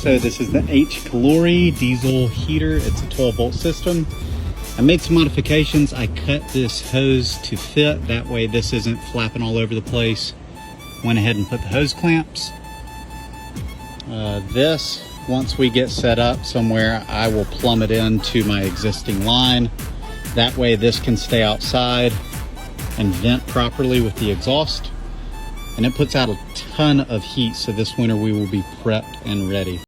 So this is the Hcalory diesel heater. It's a 12-volt system. I made some modifications. I cut this hose to fit. That way this isn't flapping all over the place. Went ahead and put the hose clamps. This, once we get set up somewhere, I will plumb it into my existing line. That way this can stay outside and vent properly with the exhaust. And it puts out a ton of heat, so this winter we will be prepped and ready.